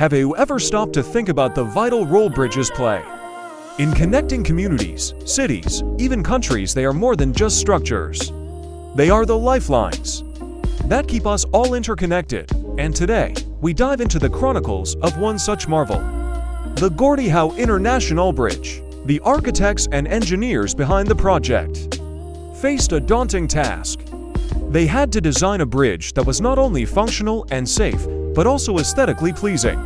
Have you ever stopped to think about the vital role bridges play? In connecting communities, cities, even countries, they are more than just structures. They are the lifelines that keep us all interconnected, and today, we dive into the chronicles of one such marvel. The Gordie Howe International Bridge. The architects and engineers behind the project faced a daunting task. They had to design a bridge that was not only functional and safe, but also aesthetically pleasing.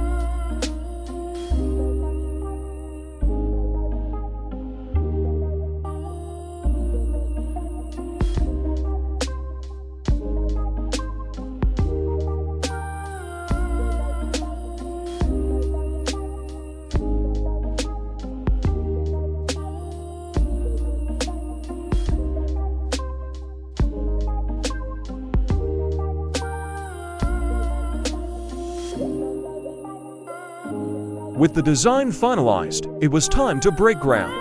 With the design finalized, it was time to break ground.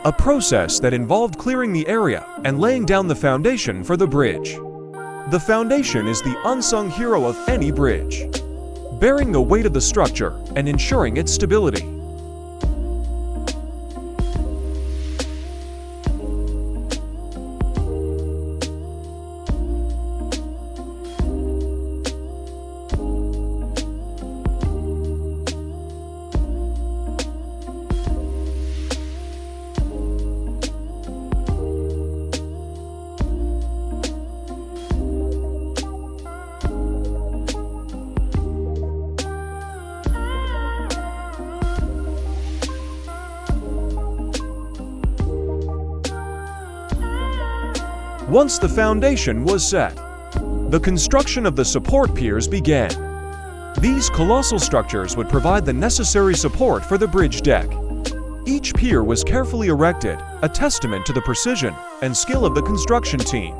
A process that involved clearing the area and laying down the foundation for the bridge. The foundation is the unsung hero of any bridge, bearing the weight of the structure and ensuring its stability. Once the foundation was set, the construction of the support piers began. These colossal structures would provide the necessary support for the bridge deck. Each pier was carefully erected, a testament to the precision and skill of the construction team.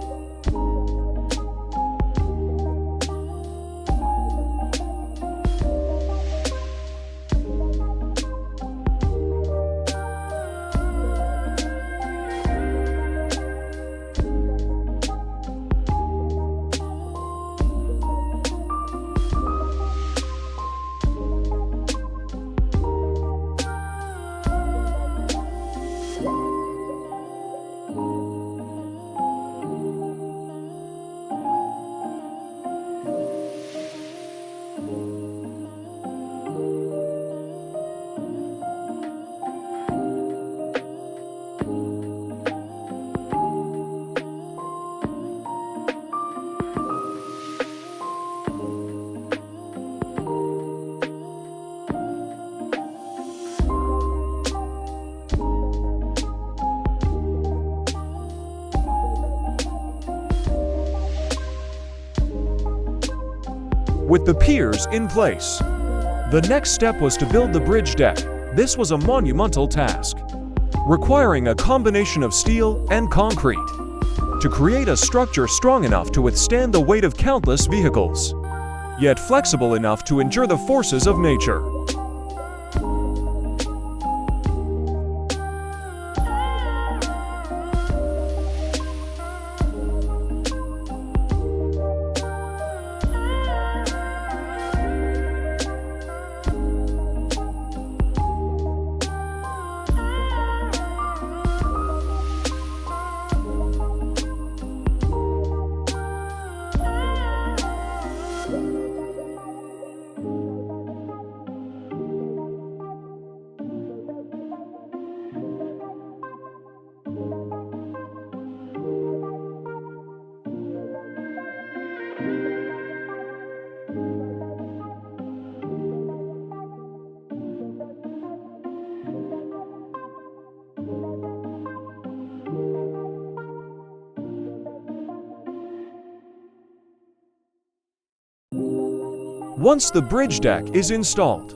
With the piers in place, the next step was to build the bridge deck. This was a monumental task, requiring a combination of steel and concrete to create a structure strong enough to withstand the weight of countless vehicles, yet flexible enough to endure the forces of nature. Once the bridge deck is installed,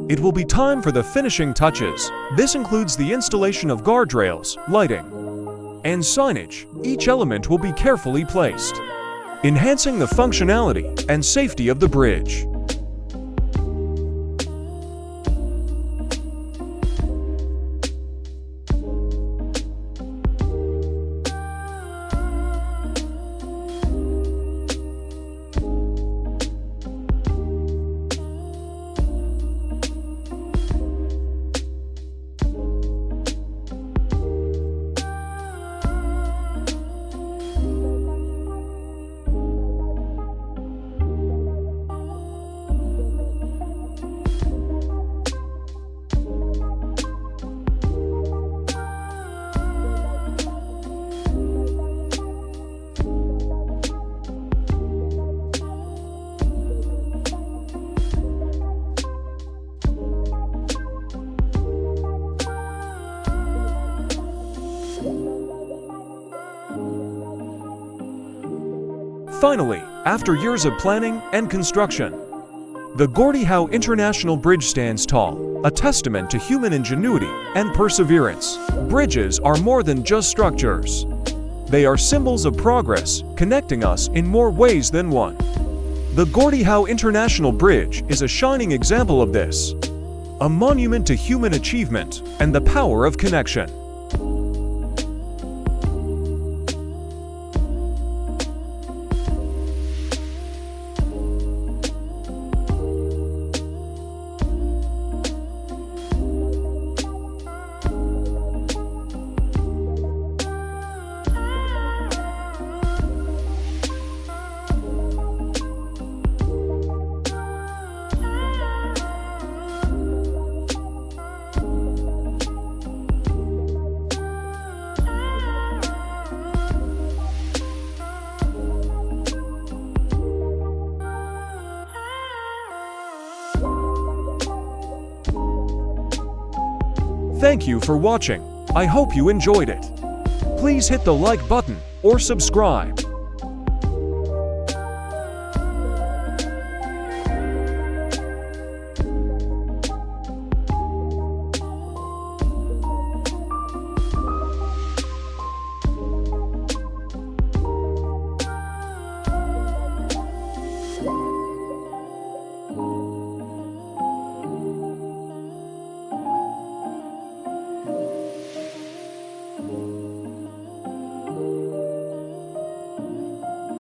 it will be time for the finishing touches. This includes the installation of guardrails, lighting, and signage. Each element will be carefully placed, enhancing the functionality and safety of the bridge. Finally, after years of planning and construction, the Gordie Howe International Bridge stands tall, a testament to human ingenuity and perseverance. Bridges are more than just structures. They are symbols of progress, connecting us in more ways than one. The Gordie Howe International Bridge is a shining example of this, a monument to human achievement and the power of connection. Thank you for watching. I hope you enjoyed it. Please hit the like button or subscribe.